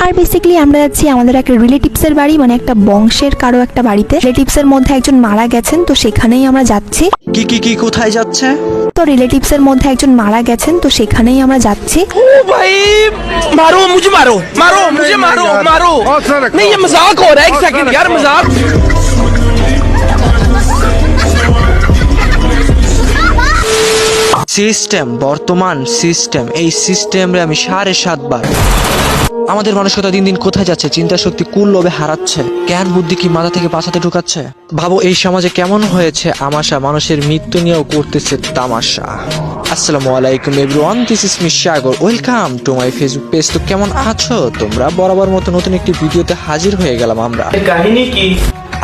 আর basically আমরা যাচ্ছি আমাদের একটা রিলেটিভসের বাড়ি, মানে একটা বংশের কারো একটা বাড়িতে। রিলেটিভসের মধ্যে একজন মারা গেছেন, তো সেখানেই আমরা যাচ্ছি। কি কোথায় যাচ্ছে? তো রিলেটিভসের মধ্যে একজন মারা গেছেন, তো সেখানেই আমরা যাচ্ছি। ओ भाई मारो मुझे, मारो मारो मुझे, मारो मारो। नहीं ये मजाक हो रहा है, एक सेकंड यार, मजाक। সিস্টেম, বর্তমান সিস্টেম, এই সিস্টেমে আমি 7.5 বার। আমাদের মানসিকতা দিন দিন কোথায় যাচ্ছে? চিন্তা শক্তি কুল লোভে হারাচ্ছে, জ্ঞান বুদ্ধি কি মাথা থেকে পাছাতে ঢুকাচ্ছে? ভাবো এই সমাজে কেমন হয়েছে আমাশা, মানুষের মৃত্যু নিয়েও করতেছে তামাশা। আসসালামু আলাইকুম everyone, this is miss Sagar, welcome to my Facebook page. তো কেমন আছো তোমরা? বরাবর মতো নতুন একটি ভিডিওতে হাজির হয়ে গেলাম আমরা। কাহিনী কি?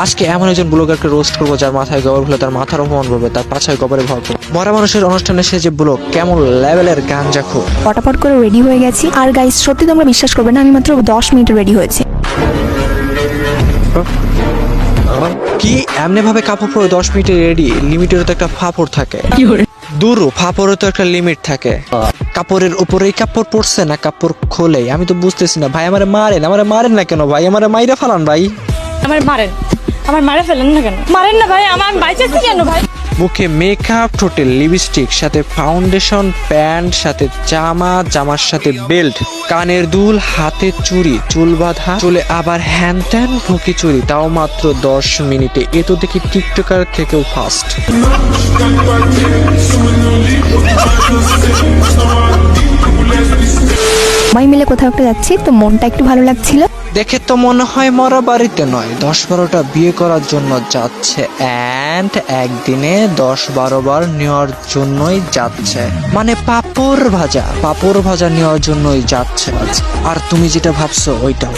আজকে এমন একজন ব্লগারকে রোস্ট করবো যার মাথায় গোবর ভুলে তার মাথার অপমান করবে, তার পাছায় গোবরে ভর করবে। মরা মানুষের অনুষ্ঠানে সে যে ব্লগ কেমন লেভেলের গাঞ্জা খো। পটাপট করে রেডি হয়ে গেছি। আর গাইস সত্যি তোমরা বিশ্বাস করবে না, আমি মাত্র 10 মিনিটে রেডি হয়েছি। কি এমনি ভাবে কাপড় পরে 10 মিনিটে রেডি? লিমিটেরও তো একটা ফাপড় থাকে। দূর, ফাপড়ে তো একটা লিমিট থাকে। কাপড়ের উপরেই কাপড় পরছে না কাপড় খোলে? আমি তো বুঝতেছি না ভাই। আমারে মারেন না কেন ভাই? আমারে মাইরা ফালান ভাই। আমার মারে ফেলেন না কেন? মারেন না ভাই, আমার বাইচে কেন ভাই? মুখে মেকআপ, ঠোঁটে লিপস্টিক, সাথে ফাউন্ডেশন, প্যান্ট, সাথে জামার সাথে বেল্ট, কানের দুল, হাতে চুড়ি, চুল বাঁধা, চুলে আবার হ্যান ত্যান ঢুকি চুরি, তাও মাত্র 10 মিনিটে। এ তো দেখি টিকটকার থেকেও ফাস্ট। সবাই মিলে কোথাও একটা যাচ্ছি, তো মনটা একটু ভালো লাগছিল। দেখে তো মনে হয় মরা বাড়িতে নয়, 10-12টা বিয়ে করার জন্য যাচ্ছে, অ্যান্ড একদিনে 10-12 বার নেওয়ার জন্যই যাচ্ছে। মানে পাপড় ভাজা নেওয়ার জন্যই যাচ্ছে। আর তুমি যেটা ভাবছো ওইটাও।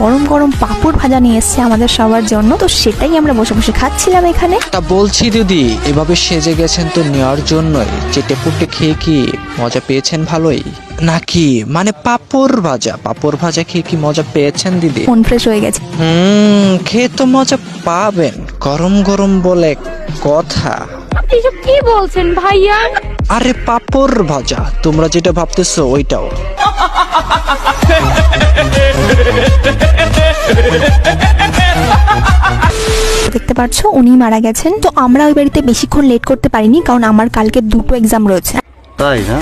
গরম গরম পাঁপড় ভাজা নিয়ে এসছে আমাদের সবার জন্য, তো সেটাই আমরা বসে বসে খাচ্ছিলাম এখানে। তা বলছি দিদি, এভাবে সেজে গেছেন তো নেওয়ার জন্যই, চেটে পুটে খেয়ে কি মজা পেয়েছেন ভালোই নাকি? মানে পাপড় ভাজা খেয়ে কি মজা পেয়েছেন দিদি? মন ফ্রেশ হয়ে গেছে। খেয়ে তো মজা পাবেন, গরম গরম বলে কথা। এসব কি বলছেন ভাইয়া? আরে পাপড় ভাজা, তোমরা যেটা ভাবতেছো ওইটাও। দেখতে পাচ্ছ উনি মারা গেছেন। তো আমরা ওই বাড়িতে বেশিক্ষণ লেট করতে পারিনি, কারণ আমার কালকে 2টো এক্সাম রয়েছে। তাই না?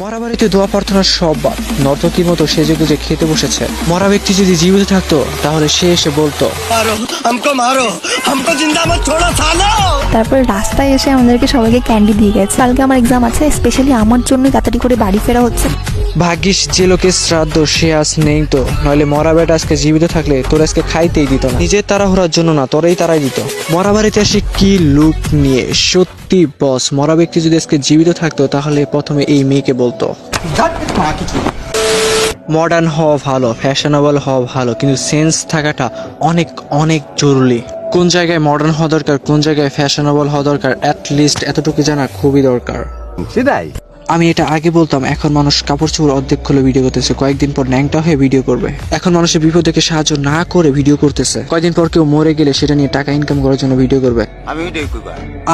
মরা বাড়িতে দোয়া প্রার্থনা সব বাদ, নর্তকীর মতো সেজে গুজে খেতে বসেছে। মরা ব্যক্তি যদি জীবিত থাকতো তাহলে সে এসে বলতো मारो हमको जिंदा मत छोड़ो सालो। তারপর রাস্তায় এসে আমাদেরকে সবাইকে ক্যান্ডি দিয়ে গেছে। কালকে আমার এক্সাম আছে, স্পেশালি আমার জন্য তাড়াতাড়ি করে বাড়ি ফেরা হচ্ছে। ভাগ্যিস যে লোকের শ্রাদ্ধ সে আজ নেই, তো নইলে মরা বেটা আজকে জীবিত থাকলে তোর আজকে খাইতেই দিত না। নিজের তাড়াহুড়ার জন্য না, তোরেই তারাই দিত। মরা বাড়িতে এসে কি লুক নিয়ে, সত্যি বস। মরা ব্যক্তি যদি আজকে জীবিত থাকতো তাহলে প্রথমে এই মেয়েকে বলতো মডার্ন হওয়া ভালো, ফ্যাশনেবল হওয়া ভালো, কিন্তু সেন্স থাকাটা অনেক অনেক জরুরি। কোন জায়গায় মডার্ন হওয়া দরকার, কোন জায়গায় ফ্যাশনেবল হওয়া দরকার, অ্যাটলিস্ট এতটুকু জানা খুবই দরকার। সেটাই। আমি এটা আগে বলতাম, এখন মানুষ কাপড় চোপড় অর্ধেক খুলে ভিডিও করতেছে, কয়েকদিন পর ন্যাংটা হয়ে ভিডিও করবে। এখন মানুষের বিপদ দেখে সাহায্য না করে ভিডিও করতেছে, কয়েকদিন পর কেউ মরে গেলে সেটা নিয়ে টাকা ইনকাম করার জন্য ভিডিও করবে।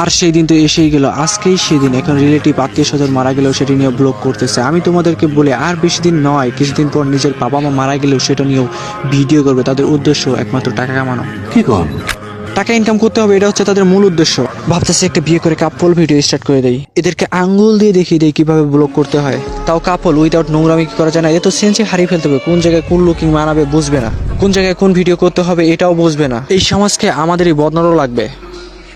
আর সেই দিন তো এসেই গেল, আজকেই সেদিন। এখন রিলেটিভ আত্মীয় স্বজন মারা গেলেও সেটা নিয়ে ব্লগ করতেছে। আমি তোমাদেরকে বলে আর বেশি দিন নয়, কিছুদিন পর নিজের বাবা মা মারা গেলেও সেটা নিয়েও ভিডিও করবে। তাদের উদ্দেশ্য একমাত্র টাকা কামানো। কি কর? টাকা ইনকাম করতে হবে, এটা হচ্ছে তাদের মূল উদ্দেশ্য। ভাবতেছে একটা বিয়ে করে কাপল ভিডিও স্টার্ট করে দেই, এদেরকে আঙ্গুল দিয়ে দেখিয়ে দেই কিভাবে ব্লগ করতে হয়, তাও কাপল উইদাউট নোংরামি কি করা যায় না। এ তো সেন্সে হারিয়ে ফেলতে হবে, কোন জায়গায় কোন লুকিং মানাবে বুঝবে না, কোন জায়গায় কোন ভিডিও করতে হবে এটাও বুঝবে না। এই সমাজকে আমাদেরই বদলানো লাগবে,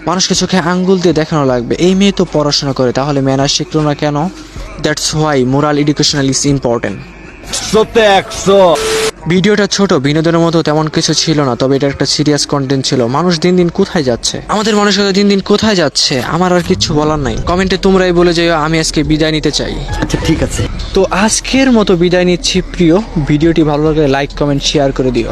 মানুষকে চোখে আঙ্গুল দিয়ে দেখানো লাগবে। এই মেয়ে তো পড়াশোনা করে, তাহলে ম্যানার শিখলো না কেন? That's why moral educational is important. ভিডিওটা ছোট, বিনোদনের মতো তেমন কিছু ছিল না, তবে এটা একটা সিরিয়াস কন্টেন্ট ছিল। মানুষ দিন দিন কোথায় যাচ্ছে, আমাদের মানুষের দিন দিন কোথায় যাচ্ছে, আমার আর কিছু বলার নাই। কমেন্টে তোমরাই বলে যাও, আমি আজকে বিদায় নিতে চাই। আচ্ছা ঠিক আছে। তো আজকের মতো বিদায় নিচ্ছি প্রিয়। ভিডিওটি ভালো লাগলে লাইক কমেন্ট শেয়ার করে দিও।